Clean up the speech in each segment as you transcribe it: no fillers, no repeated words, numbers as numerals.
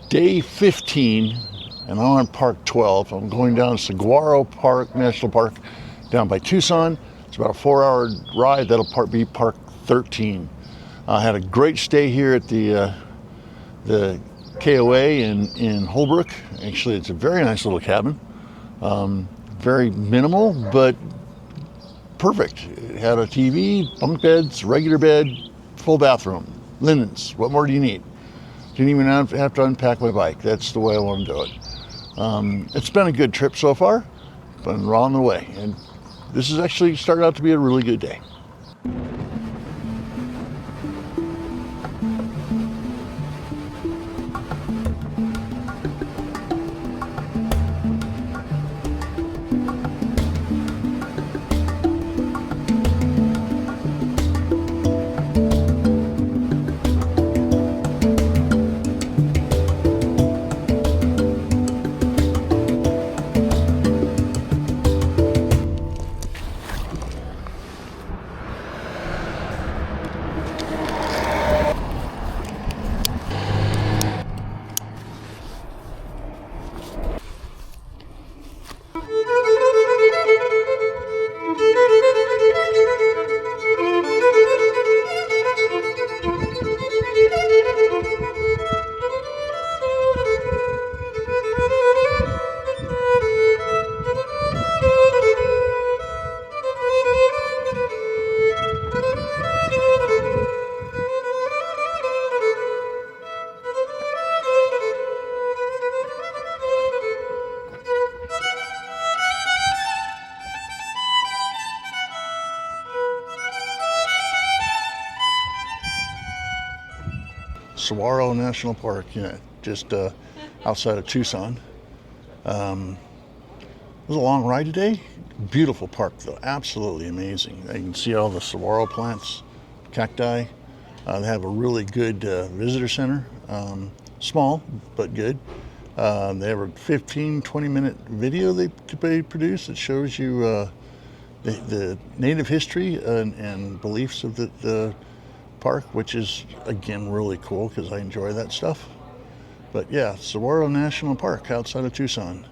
day 15, and I'm on Park 12. I'm going down Saguaro Park, National Park, down by Tucson. It's about a 4-hour ride. That'll be Park 13. I had a great stay here at the KOA in Holbrook. Actually, it's a very nice little cabin. Very minimal, but perfect. It had a TV, bunk beds, regular bed, full bathroom, linens. What more do you need? Didn't even have to unpack my bike. That's the way I want to do it. It's been a good trip so far, but we're on the way. And this has actually started out to be a really good day. Saguaro National Park, just outside of Tucson. It was a long ride today. Beautiful park, though. Absolutely amazing. You can see all the saguaro plants, cacti. They have a really good visitor center. Small, but good. They have a 15-20 minute video they produce that shows you the native history and beliefs of the park, which is, again, really cool because I enjoy that stuff. But yeah, Saguaro National Park outside of Tucson.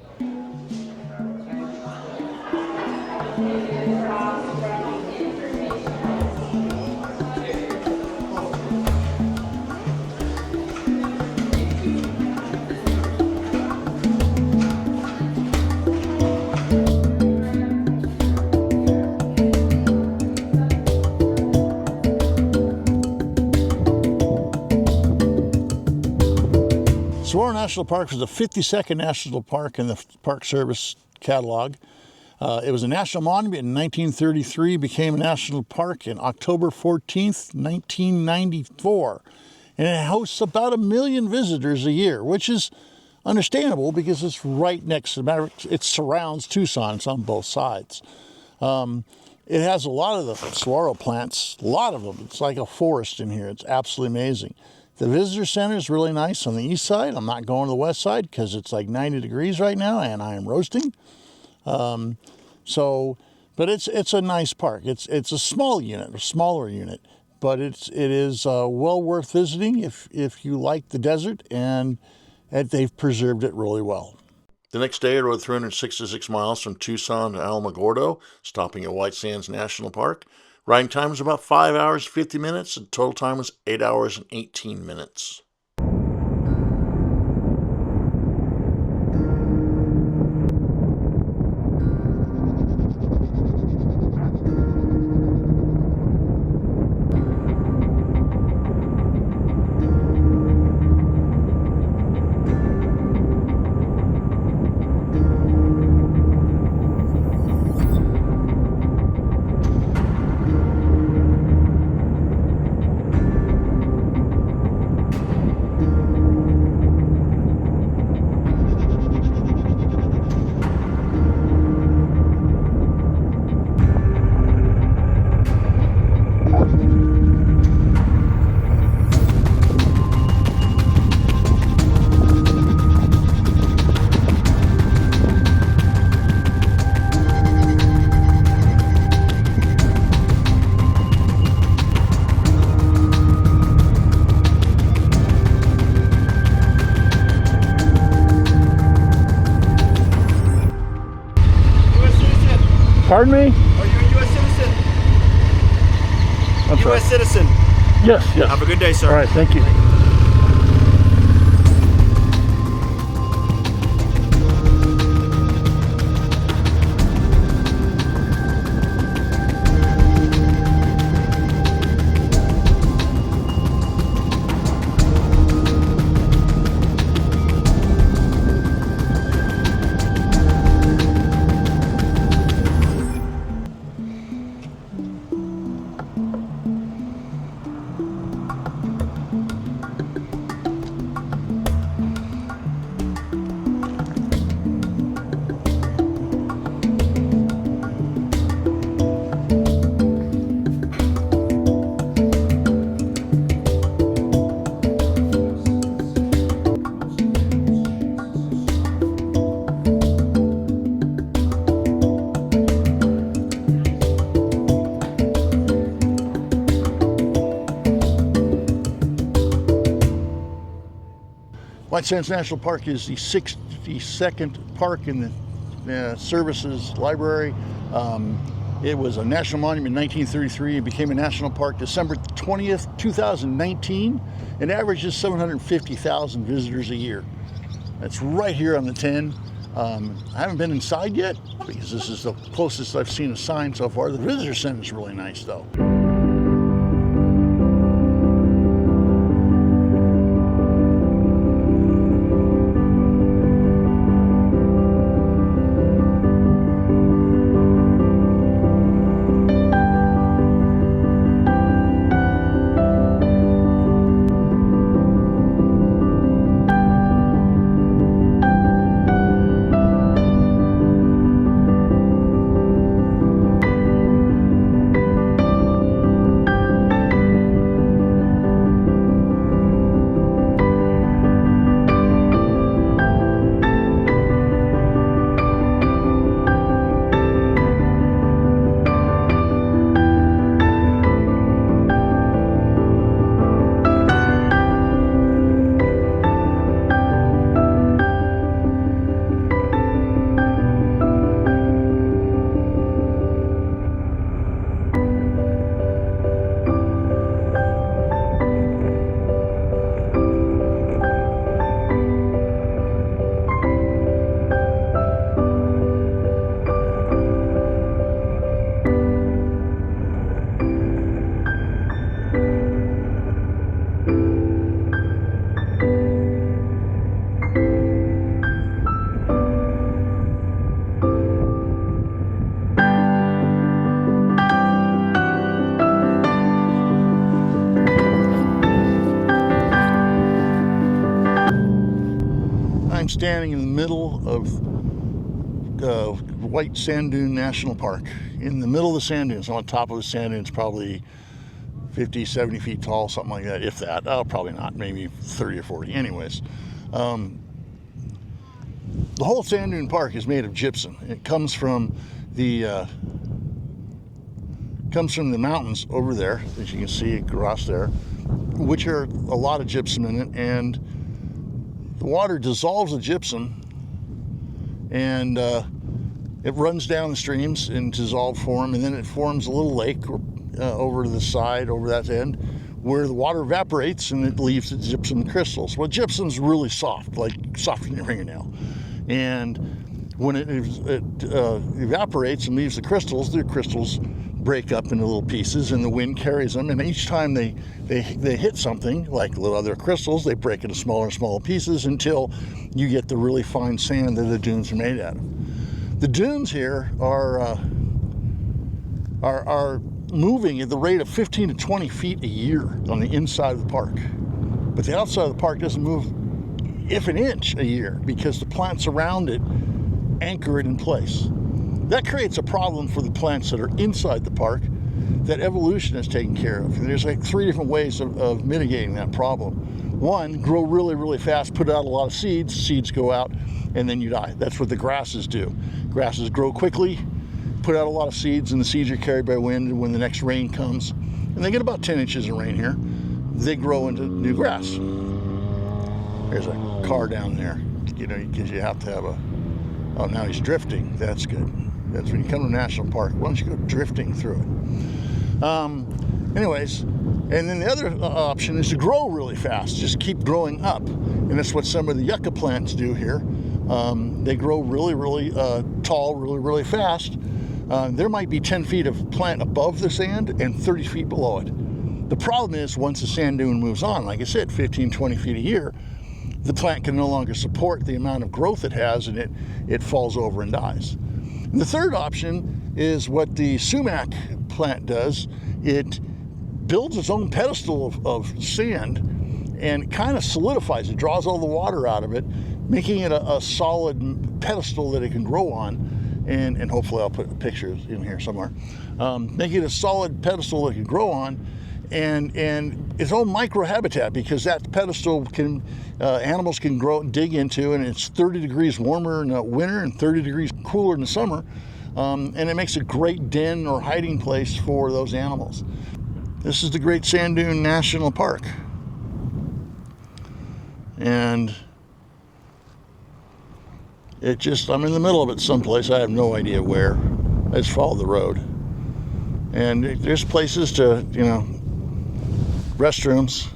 Saguaro National Park was the 52nd national park in the Park Service catalog. It was a national monument in 1933, became a national park in October 14th, 1994. And it hosts about 1 million visitors a year, which is understandable because it's right next to, it surrounds Tucson. It's on both sides. It has a lot of the saguaro plants, a lot of them. It's like a forest in here. It's absolutely amazing. The visitor center is really nice on the east side. I'm not going to the west side because it's like 90 degrees right now and I am roasting. But it's a nice park. It's a small unit, a smaller unit, but it is well worth visiting if you like the desert, and they've preserved it really well. The next day, I rode 366 miles from Tucson to Alamogordo, stopping at White Sands National Park. Riding time was about 5 hours, 50 minutes, and total time was 8 hours and 18 minutes. Pardon me? Are you a U.S. citizen? I'm sorry. U.S. citizen. Yes, yes. Have a good day, sir. All right, thank you. White Sands National Park is the 62nd park in the Services Library. It was a national monument in 1933. It became a national park December 20th, 2019. It averages 750,000 visitors a year. That's right here on the 10. I haven't been inside yet because this is the closest I've seen a sign so far. The visitor center is really nice though. I'm standing in the middle of White Sand Dune National Park. In the middle of the sand dunes, on top of the sand dunes, probably 50, 70 feet tall, something like that, if that. Oh, probably not, maybe 30 or 40. Anyways, the whole sand dune park is made of gypsum. It comes from the mountains over there, as you can see across there, which are a lot of gypsum in it, and the water dissolves the gypsum and it runs down the streams in dissolved form, and then it forms a little lake over to the side, over that end, where the water evaporates and it leaves the gypsum crystals. Well, gypsum's really soft, like softer than your fingernail. And when it evaporates and leaves the crystals break up into little pieces, and the wind carries them, and each time they hit something like little other crystals, they break into smaller and smaller pieces until you get the really fine sand that the dunes are made out of. The dunes here are moving at the rate of 15 to 20 feet a year on the inside of the park, but the outside of the park doesn't move if an inch a year because the plants around it anchor it in place. That creates a problem for the plants that are inside the park that evolution has taken care of. There's like 3 different ways of mitigating that problem. One, grow really, really fast, put out a lot of seeds go out, and then you die. That's what the grasses do. Grasses grow quickly, put out a lot of seeds, and the seeds are carried by wind, and when the next rain comes, and they get about 10 inches of rain here, they grow into new grass. There's a car down there, because you have to have oh, now he's drifting. That's good. That's when you come to a national park. Why don't you go drifting through it? Anyways, and then the other option is to grow really fast. Just keep growing up. And that's what some of the yucca plants do here. They grow really, really tall, really, really fast. There might be 10 feet of plant above the sand and 30 feet below it. The problem is once the sand dune moves on, like I said, 15, 20 feet a year, the plant can no longer support the amount of growth it has, and it falls over and dies. And the third option is what the sumac plant does. It builds its own pedestal of sand and kind of solidifies it, draws all the water out of it, making it a solid pedestal that it can grow on. And hopefully I'll put pictures in here somewhere. Making it a solid pedestal that it can grow on, and its own microhabitat, because that pedestal can animals can grow and dig into, and it's 30 degrees warmer in the winter and 30 degrees cooler in the summer, and it makes a great den or hiding place for those animals. This is the Great Sand Dune National Park, and I'm in the middle of it someplace. I have no idea where. I just follow the road, and there's places to, restrooms.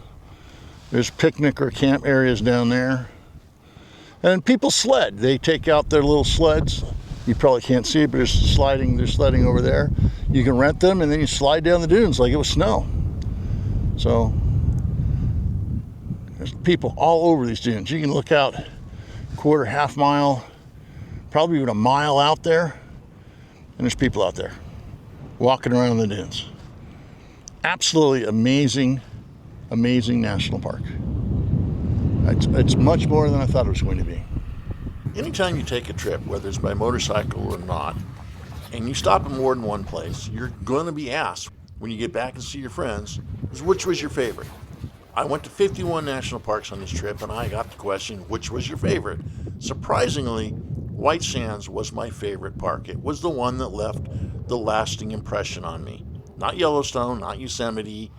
There's picnic or camp areas down there. And people sled. They take out their little sleds. You probably can't see it, but they're sledding over there. You can rent them, and then you slide down the dunes like it was snow. So there's people all over these dunes. You can look out quarter, half mile, probably even a mile out there, and there's people out there walking around the dunes. Absolutely amazing national park. It's much more than I thought it was going to be. Anytime you take a trip, whether it's by motorcycle or not, and you stop in more than one place, you're going to be asked when you get back and see your friends, which was your favorite? I went to 51 national parks on this trip, and I got the question, which was your favorite? Surprisingly, White Sands was my favorite park. It was the one that left the lasting impression on me. Not Yellowstone, not Yosemite,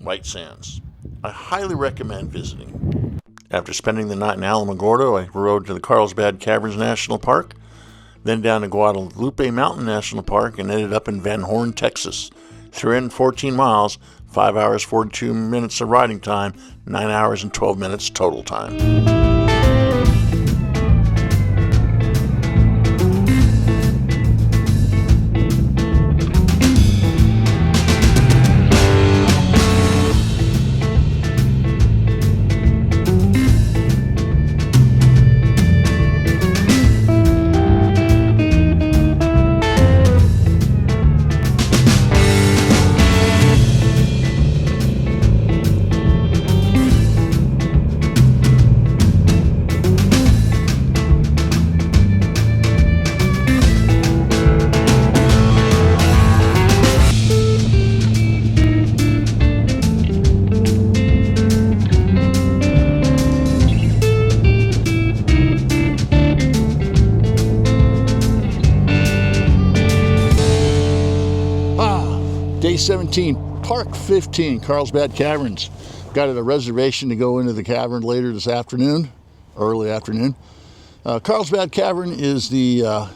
White Sands. I highly recommend visiting. After spending the night in Alamogordo, I rode to the Carlsbad Caverns National Park, then down to Guadalupe Mountain National Park, and ended up in Van Horn, Texas. 314 miles, 5 hours 42 minutes of riding time, 9 hours and 12 minutes total time. Day 17, Park 15, Carlsbad Caverns. Got a reservation to go into the cavern later this afternoon, early afternoon. Carlsbad Cavern is the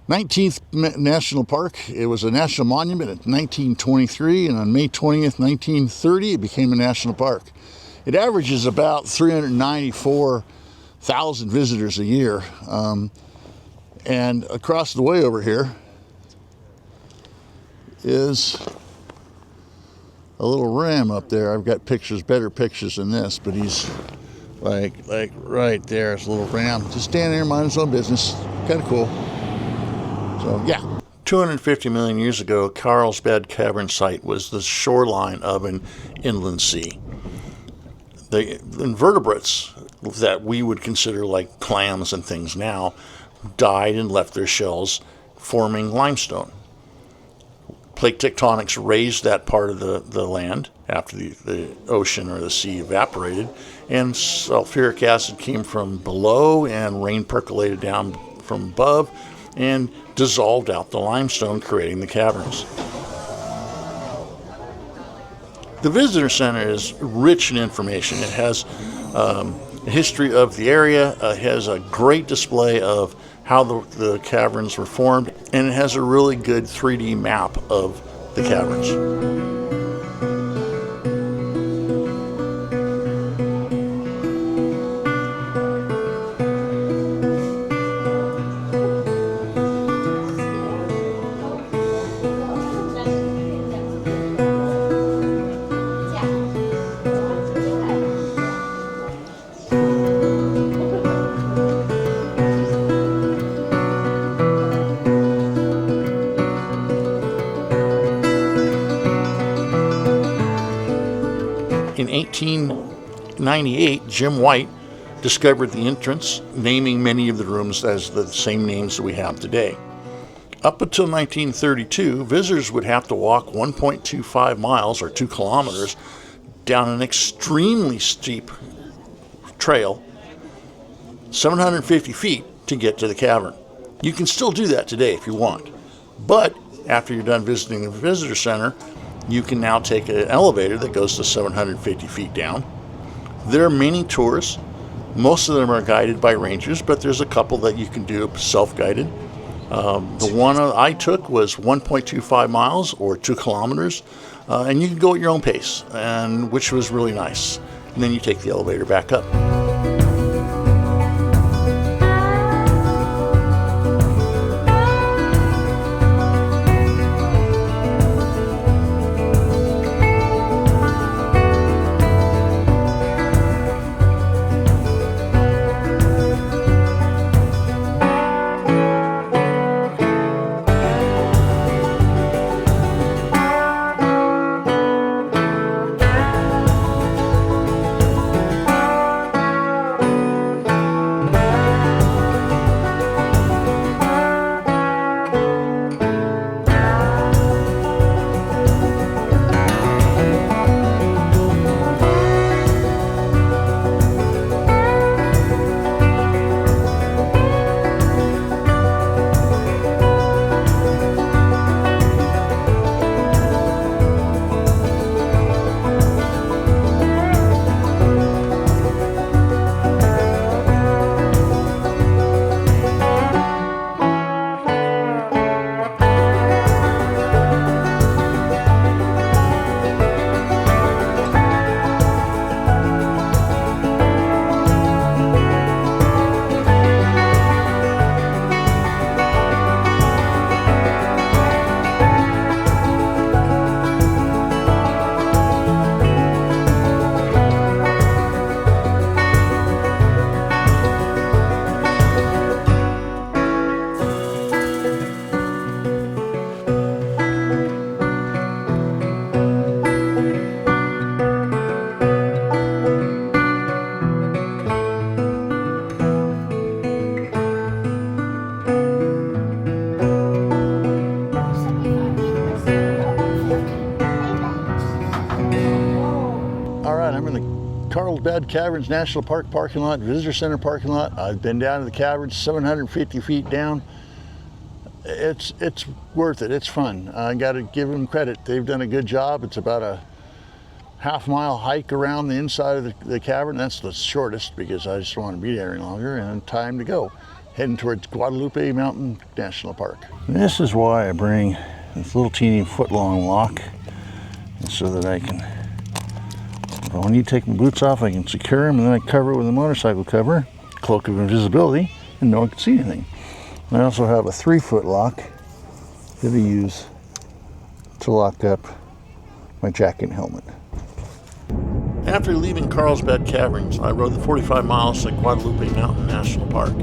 19th National Park. It was a national monument in 1923, and on May 20th, 1930, it became a national park. It averages about 394,000 visitors a year. And across the way over here is a little ram up there. I've got pictures, better pictures than this, but he's like right there. It's a little ram just standing there minding his own business. Kind of cool. So yeah. 250 million years ago, Carlsbad Cavern site was the shoreline of an inland sea. The invertebrates that we would consider like clams and things now died and left their shells, forming limestone. Plate tectonics raised that part of the land after the ocean or the sea evaporated, and sulfuric acid came from below and rain percolated down from above and dissolved out the limestone, creating the caverns. The visitor center is rich in information. It has the history of the area. It has a great display of how the caverns were formed, and it has a really good 3D map of the caverns. In 1898, Jim White discovered the entrance, naming many of the rooms as the same names that we have today. Up until 1932, visitors would have to walk 1.25 miles or 2 kilometers down an extremely steep trail, 750 feet, to get to the cavern. You can still do that today if you want, but after you're done visiting the visitor center, you can now take an elevator that goes to 750 feet down. There are many tours. Most of them are guided by rangers, but there's a couple that you can do self-guided. The one I took was 1.25 miles or 2 kilometers, and you can go at your own pace, and which was really nice. And then you take the elevator back up. Carlsbad Caverns National Park parking lot, visitor center parking lot. I've been down to the caverns, 750 feet down. It's worth it. It's fun. I got to give them credit. They've done a good job. It's about a half-mile hike around the inside of the cavern. That's the shortest because I just don't want to be there any longer, and time to go. Heading towards Guadalupe Mountain National Park. This is why I bring this little teeny foot-long lock, so that I can, when I need to take my boots off, I can secure them, and then I cover it with a motorcycle cover, cloak of invisibility, and no one can see anything. I also have a 3-foot lock that I use to lock up my jacket and helmet. After leaving Carlsbad Caverns, I rode the 45 miles to Guadalupe Mountain National Park.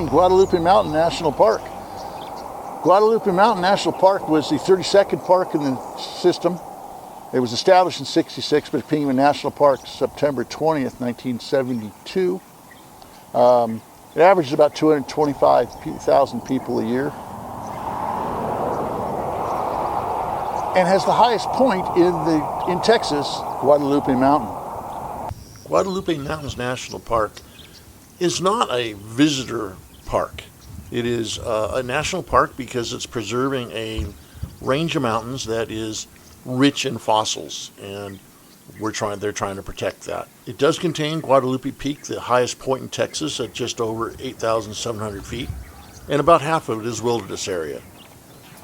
Guadalupe Mountain National Park. Guadalupe Mountain National Park was the 32nd park in the system. It was established in '66, but it became a national park September 20th, 1972. It averages about 225,000 people a year. And has the highest point in Texas, Guadalupe Mountain. Guadalupe Mountains National Park is not a visitor park. It is a national park because it's preserving a range of mountains that is rich in fossils, and they're trying to protect that. It does contain Guadalupe Peak, the highest point in Texas, at just over 8,700 feet, and about half of it is wilderness area.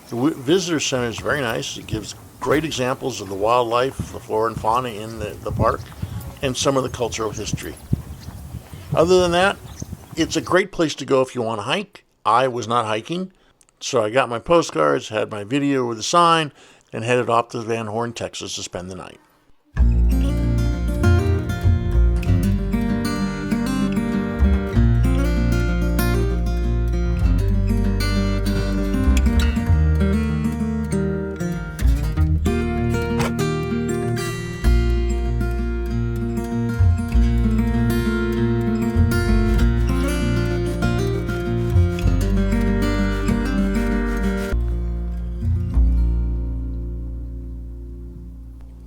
The visitor center is very nice. It gives great examples of the wildlife, the flora and fauna in the park, and some of the cultural history. Other than that, it's a great place to go if you want to hike. I was not hiking, so I got my postcards, had my video with a sign, and headed off to Van Horn, Texas to spend the night.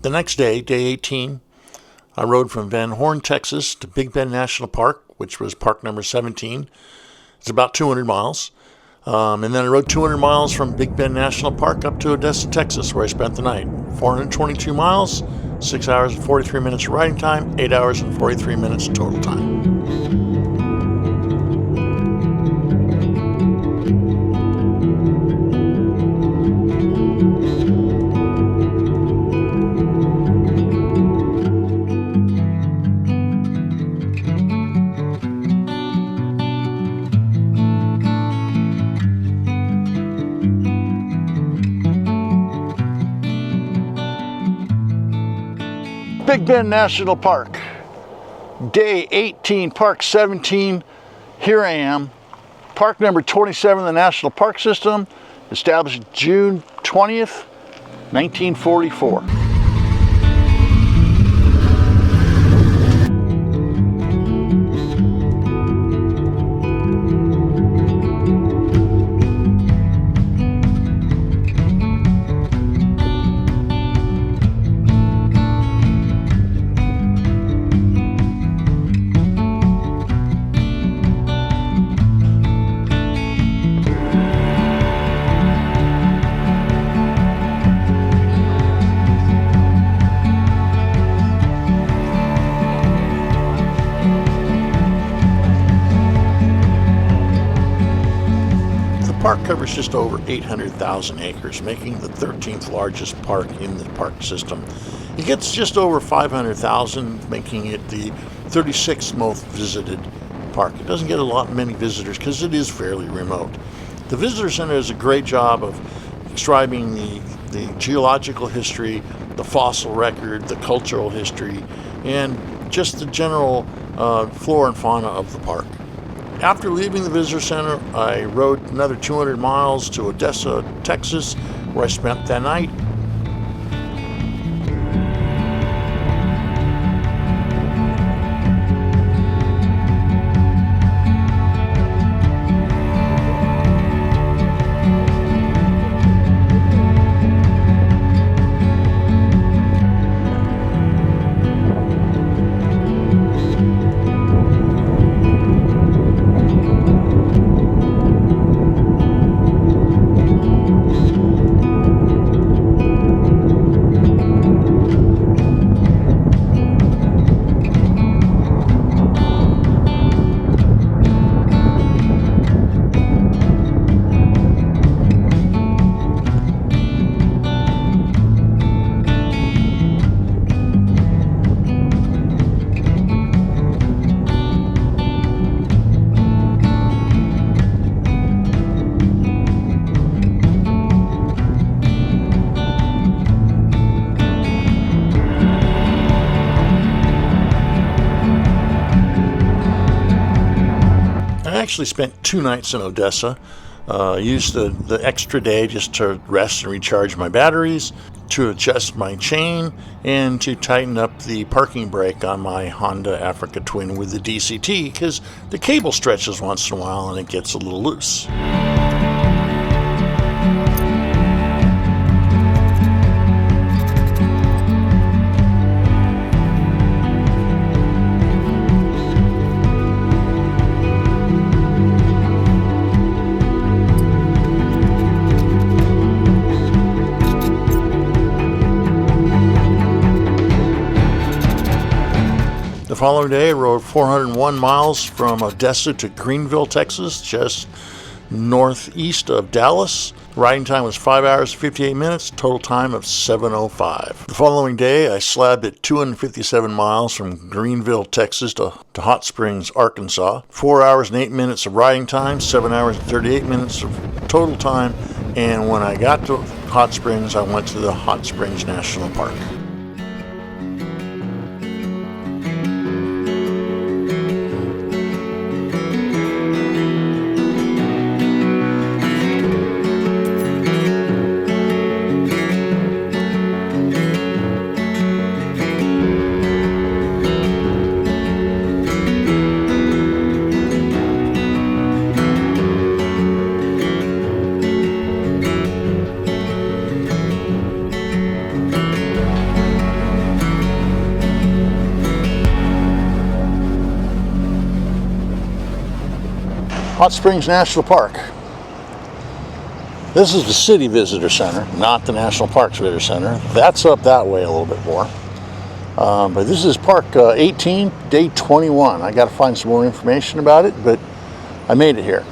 The next day, day 18, I rode from Van Horn, Texas to Big Bend National Park, which was park number 17. It's about 200 miles. And then I rode 200 miles from Big Bend National Park up to Odessa, Texas, where I spent the night. 422 miles, 6 hours and 43 minutes riding time, 8 hours and 43 minutes total time. Big Bend National Park, day 18, park 17, here I am. Park number 27 in the National Park System, established June 20th, 1944. The park covers just over 800,000 acres, making the 13th largest park in the park system. It gets just over 500,000, making it the 36th most visited park. It doesn't get many visitors because it is fairly remote. The visitor center does a great job of describing the geological history, the fossil record, the cultural history, and just the general flora and fauna of the park. After leaving the visitor center, I rode another 200 miles to Odessa, Texas, where I spent that night. I actually spent 2 nights in Odessa. Used the extra day just to rest and recharge my batteries, to adjust my chain, and to tighten up the parking brake on my Honda Africa Twin with the DCT, because the cable stretches once in a while and it gets a little loose. The following day, I rode 401 miles from Odessa to Greenville, Texas, just northeast of Dallas. Riding time was 5 hours, 58 minutes, total time of 7:05. The following day, I slabbed at 257 miles from Greenville, Texas to Hot Springs, Arkansas. 4 hours and 8 minutes of riding time, 7 hours and 38 minutes of total time. And when I got to Hot Springs, I went to the Hot Springs National Park. Hot Springs National Park. This is the City Visitor Center, not the National Parks Visitor Center. That's up that way a little bit more. But this is Park 18, day 21. I got to find some more information about it, but I made it here.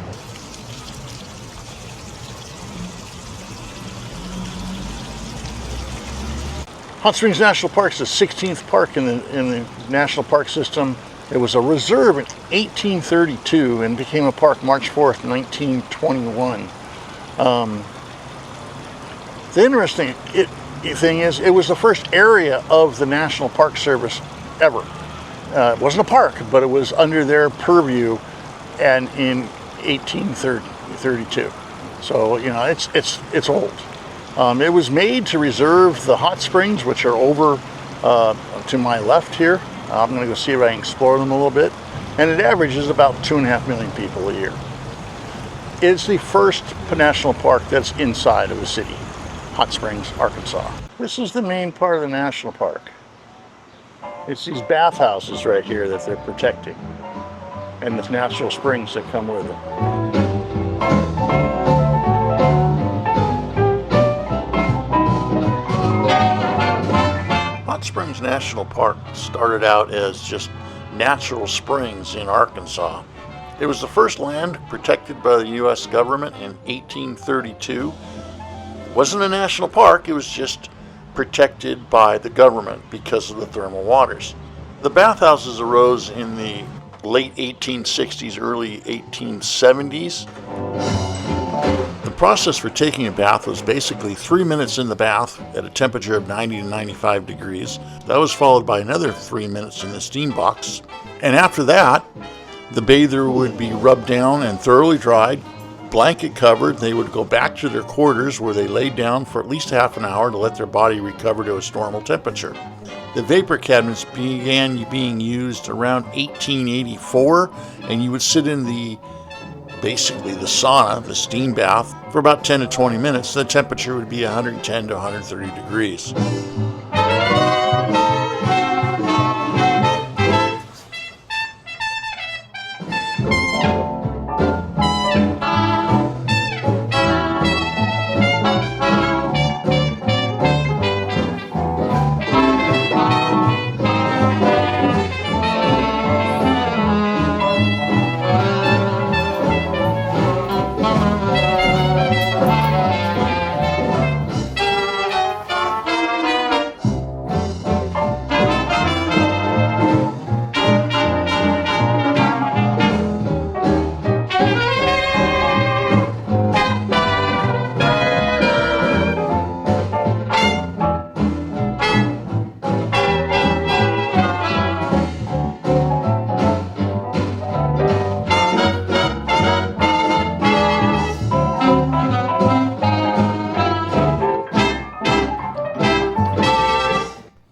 Hot Springs National Park is the 16th park in the National Park System. It was a reserve in 1832 and became a park March 4th, 1921. The interesting thing is it was the first area of the National Park Service ever. It wasn't a park, but it was under their purview and in 1832. So, you know, it's old. It was made to reserve the hot springs, which are over to my left here. I'm going to go see if I can explore them a little bit. And it averages about 2.5 million people a year. It's the first national park that's inside of the city, Hot Springs, Arkansas. This is the main part of the national park. It's these bathhouses right here that they're protecting, and the natural springs that come with it. Hot Springs National Park started out as just natural springs in Arkansas. It was the first land protected by the U.S. government in 1832. It wasn't a national park, it was just protected by the government because of the thermal waters. The bathhouses arose in the late 1860s, early 1870s. The process for taking a bath was basically 3 minutes in the bath at a temperature of 90 to 95 degrees. That was followed by another 3 minutes in the steam box. And after that, the bather would be rubbed down and thoroughly dried, blanket covered. They would go back to their quarters where they laid down for at least half an hour to let their body recover to its normal temperature. The vapor cabinets began being used around 1884, and you would sit in basically the sauna, the steam bath, for about 10 to 20 minutes. The temperature would be 110 to 130 degrees.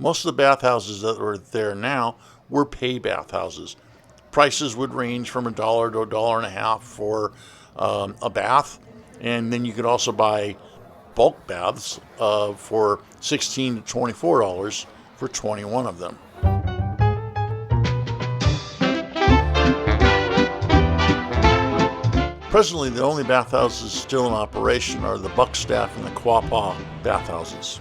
Most of the bathhouses that are there now were pay bathhouses. Prices would range from $1 to $1.50 for a bath, and then you could also buy bulk baths for $16 to $24 for 21 of them. Presently, the only bathhouses still in operation are the Buckstaff and the Quapaw bathhouses.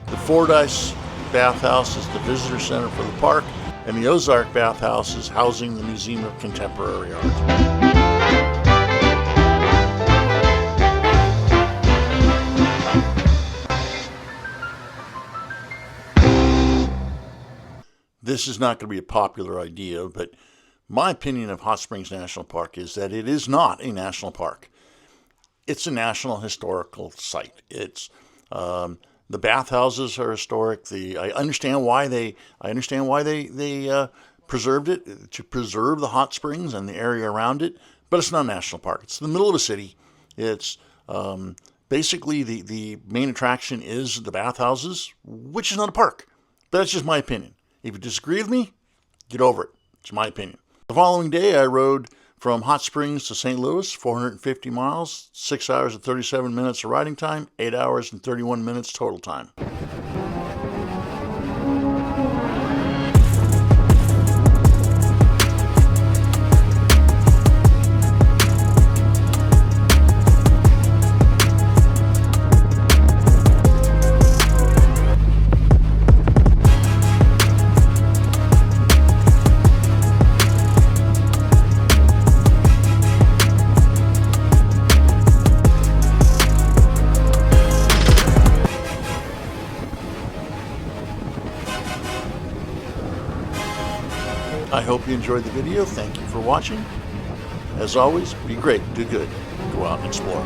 The Fordyce Bathhouse is the visitor center for the park, and the Ozark Bathhouse is housing the Museum of Contemporary Art. This is not going to be a popular idea, but my opinion of Hot Springs National Park is that it is not a national park. It's a national historical site. It's the bathhouses are historic. I understand why they preserved it, to preserve the hot springs and the area around it. But it's not a national park. It's in the middle of a city. It's basically the main attraction is the bathhouses, which is not a park. But that's just my opinion. If you disagree with me, get over it. It's my opinion. The following day, I rode from Hot Springs to St. Louis, 450 miles, 6 hours and 37 minutes of riding time, 8 hours and 31 minutes total time. I hope you enjoyed the video. Thank you for watching. As always, be great, do good, go out and explore.